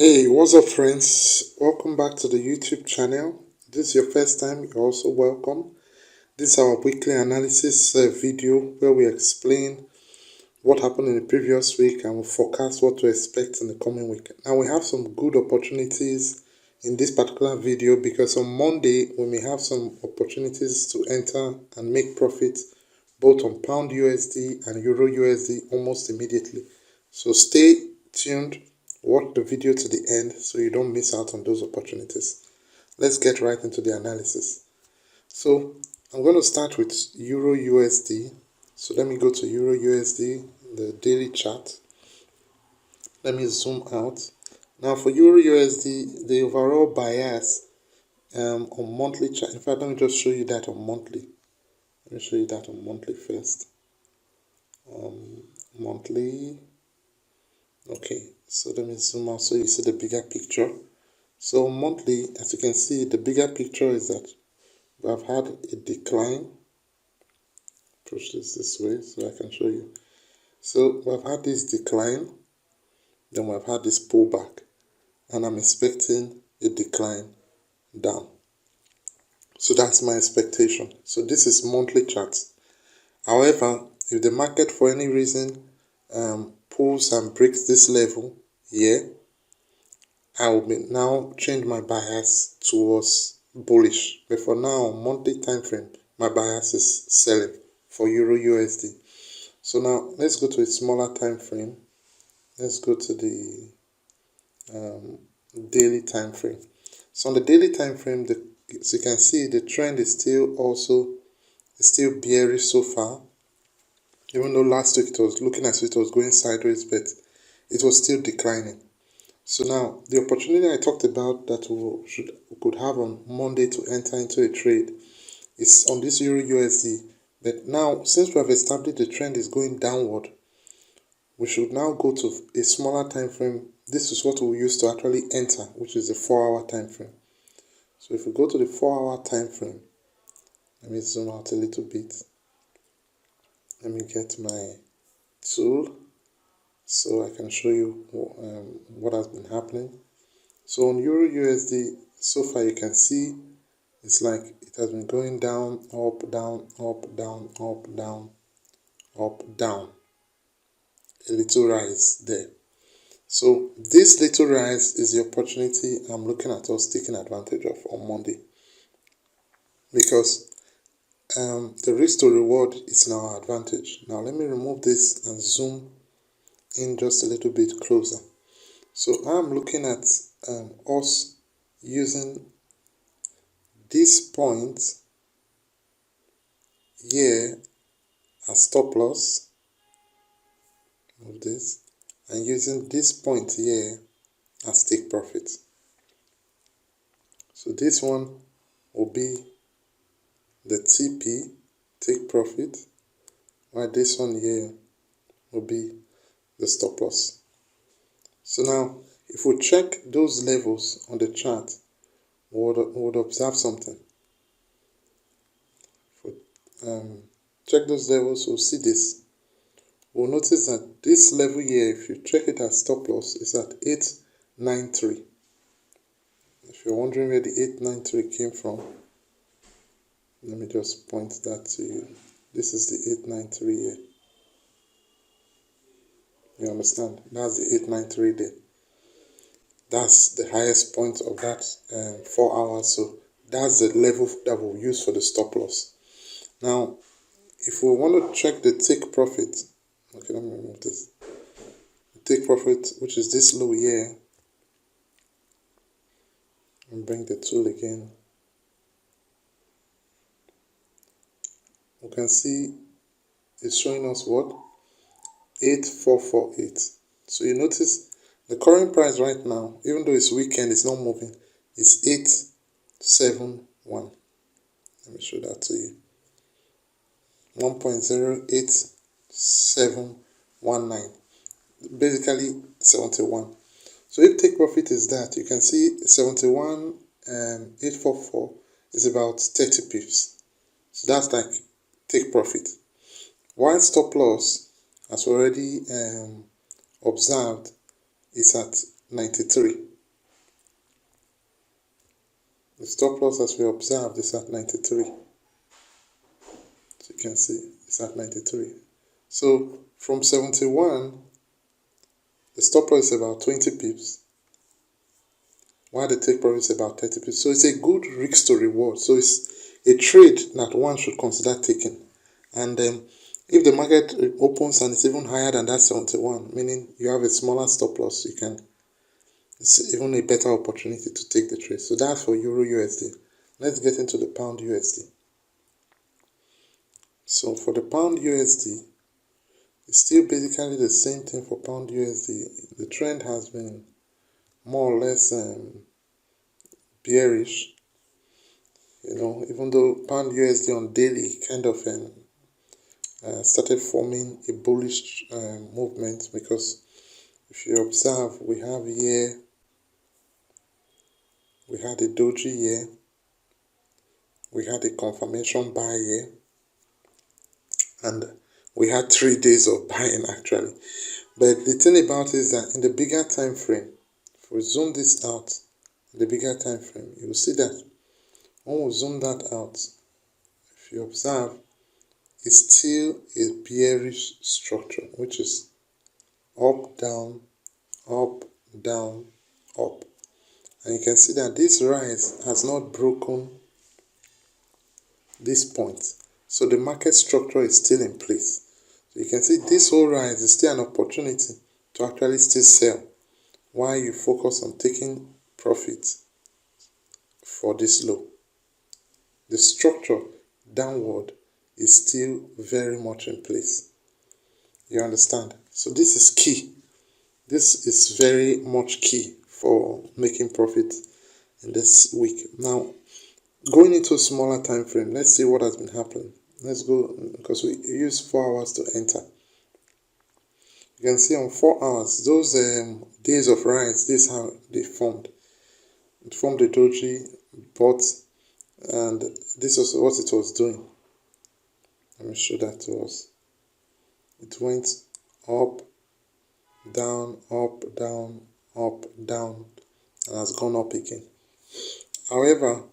Hey, what's up, friends? Welcome back to the YouTube channel. If this is your first time, you're also welcome. This is our weekly analysis video where we explain what happened in the previous week and we forecast what to expect in the coming week. Now, we have some good opportunities in this particular video because on Monday we may have some opportunities to enter and make profit both on Pound USD and Euro USD almost immediately. So stay tuned. Watch the video to the end so you don't miss out on those opportunities. Let's get right into the analysis. So I'm going to start with Euro USD. So let me go to Euro USD, the daily chart. Let me zoom out. Now for Euro USD, the overall bias on monthly chart. In fact, let me just show you that on monthly. Let me show you that on monthly first. Monthly. Okay, so let me zoom out so you see the bigger picture. So monthly, as you can see, the bigger picture is that we have had a decline. Push this way so I can show you. So we've had this decline, then we've had this pullback, and I'm expecting a decline down. So that's my expectation. So this is monthly charts. However, if the market for any reason pulls and breaks this level here, I will now change my bias towards bullish. But for now, monthly time frame, my bias is selling for Euro USD. So now let's go to a smaller time frame. Let's go to the daily time frame. So on the daily time frame, as you can see, the trend is still bearish so far. Even though last week it was looking as if it was going sideways, but it was still declining. So now, the opportunity I talked about that we could have on Monday to enter into a trade is on this Euro USD. But now, since we have established the trend is going downward, we should now go to a smaller time frame. This is what we use to actually enter, which is the 4-hour time frame. So if we go to the 4-hour time frame, let me zoom out a little bit. Let me get my tool so I can show you what has been happening. So on Euro USD, so far you can see it's like it has been going down, up, down, up, down, up, down, up, down. A little rise there. So this little rise is the opportunity I'm looking at us taking advantage of on Monday. Because the risk to reward is in our advantage. Now let me remove this and zoom in just a little bit closer. So I'm looking at us using this point here as stop loss. Move this, and using this point here as take profit. So this one will be the TP, take profit, while this one here will be the stop loss. So now, if we check those levels on the chart, we would observe something. If we check those levels, we'll see this. We'll notice that this level here, if you check it as stop loss, is at 893. If you're wondering where the 893 came from, let me just point that to you. This is the 893 here. You understand? That's the 893 there. That's the highest point of that 4 hours. So that's the level that we'll use for the stop loss. Now, if we want to check the take profit, okay, let me remove this. Take profit, which is this low here, and bring the tool again. We can see it's showing us what? 8448. So you notice the current price right now, even though it's weekend, it's not moving, it's 871. Let me show that to you. 1.08719. Basically 71. So if take profit is that, you can see 71 and 844 is about 30 pips. So that's like take profit. While stop loss, as already observed, is at 93. The stop loss, as we observed, is at 93. So you can see it's at 93. So from 71, the stop loss is about 20 pips, while the take profit is about 30 pips. So it's a good risk to reward. So it's a trade that one should consider taking. And if the market opens and it's even higher than that 71, meaning you have a smaller stop loss, it's even a better opportunity to take the trade. So that's for Euro USD. Let's get into the Pound USD. So for the Pound USD, it's still basically the same thing for Pound USD. The trend has been more or less bearish, even though Pound USD on daily kind of started forming a bullish movement, because if you observe, we have here, we had a doji here, we had a confirmation buy here, and we had 3 days of buying actually. But the thing about it is that in the bigger time frame, if we zoom this out, in the bigger time frame, you will see that when we zoom that out, if you observe, it's still a bearish structure, which is up, down, up, down, up. And you can see that this rise has not broken this point. So the market structure is still in place. So you can see this whole rise is still an opportunity to actually still sell while you focus on taking profit for this low. The structure downward is still very much in place. You understand? So this is key. This is very much key for making profit in this week. Now, going into a smaller time frame, let's see what has been happening. Let's go, because we use 4 hours to enter. You can see on 4 hours, those days of rise, this is how they formed. It formed a doji, bought, and this was what it was doing. Let me show that to us. It went up, down, up, down, up, down, and has gone up again. However,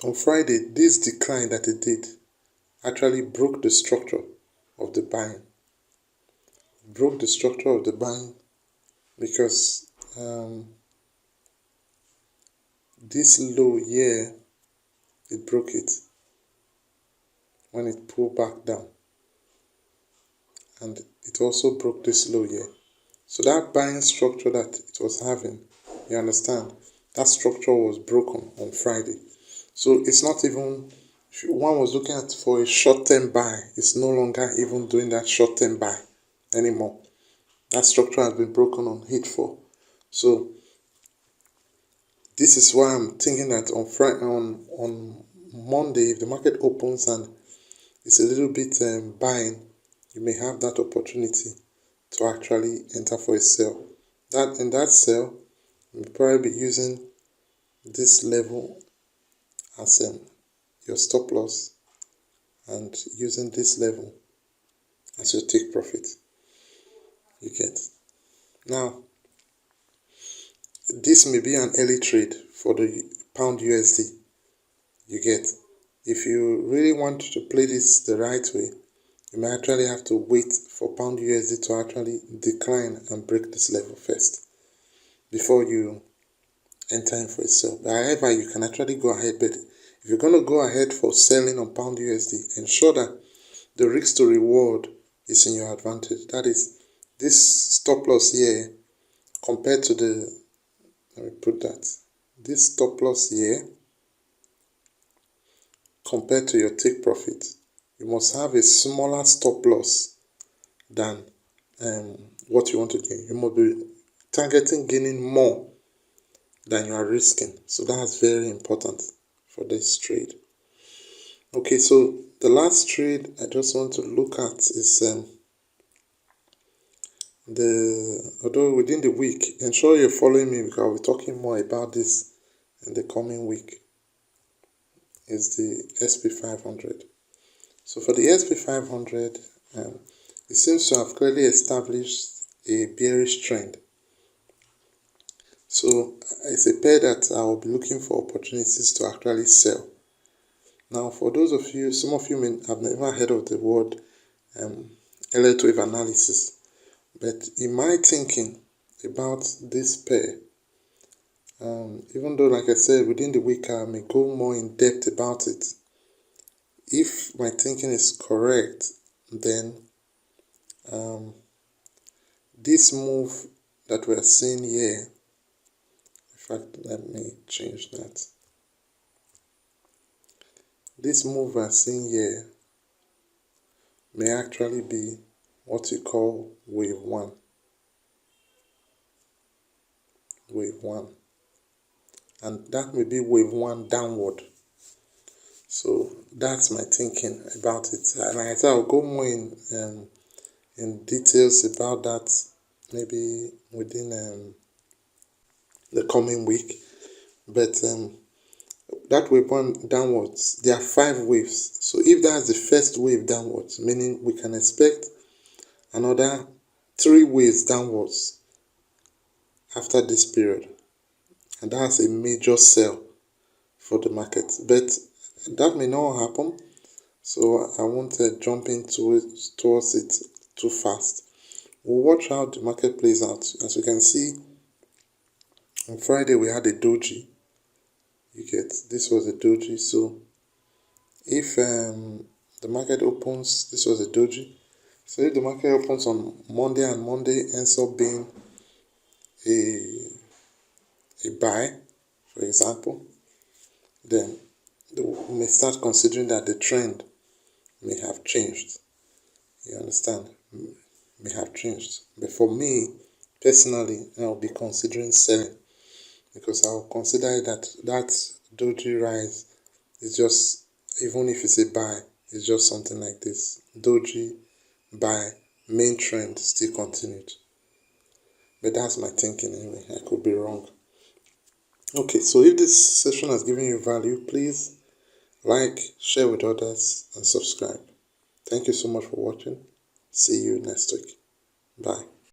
on Friday, this decline that it did actually broke the structure of the buying. Broke the structure of the buying because this low here, it broke it when it pulled back down. And it also broke this low here. So that buying structure that it was having, you understand, that structure was broken on Friday. So it's not even, if one was looking at for a short-term buy, it's no longer even doing that short-term buy anymore. That structure has been broken on hit 4. So this is why I'm thinking that on Friday, on Monday, if the market opens and it's a little bit buying, you may have that opportunity to actually enter for a sell. In that sell, you'll probably be using this level as your stop loss and using this level as your take profit. You get. Now, this may be an early trade for the Pound USD. You get. If you really want to play this the right way, you may actually have to wait for Pound USD to actually decline and break this level first before you enter in for a sell. But however, you can actually go ahead. But if you're going to go ahead for selling on Pound USD, ensure that the risk to reward is in your advantage. That is, this stop loss here compared to the, let me put that, this stop loss here compared to your take profit, you must have a smaller stop loss than what you want to gain. You must be targeting gaining more than you are risking. So that's very important for this trade. Okay, so the last trade I just want to look at is although within the week, ensure you're following me because I'll be talking more about this in the coming week, is the SP500. So for the SP500, it seems to have clearly established a bearish trend. So it's a pair that I will be looking for opportunities to actually sell. Now, for those of you, some of you may have never heard of the word electro wave analysis, but in my thinking about this pair, even though, like I said, within the week I may go more in depth about it, if my thinking is correct, then this move that we're seeing here, in fact, let me change that. This move we're seeing here may actually be what you call wave one. Wave one. And that may be wave one downward. So that's my thinking about it. And like I said, I'll go more in details about that maybe within the coming week. But that wave one downwards, there are 5 waves. So if that's the first wave downwards, meaning we can expect another 3 waves downwards after this period. And that's a major sell for the market. But that may not happen. So I won't jump into it towards it too fast. We'll watch how the market plays out. As you can see, on Friday we had a doji. You get, this was a doji. So if the market opens, this was a doji. So if the market opens on Monday and Monday ends up being a buy, for example, then we may start considering that the trend may have changed. You understand? May have changed. But for me, personally, I'll be considering selling, because I'll consider that doji rise is just, even if it's a buy, it's just something like this. Doji, buy, main trend still continued. But that's my thinking anyway. I could be wrong. Okay, so if this session has given you value, please like, share with others, and subscribe. Thank you so much for watching. See you next week. Bye.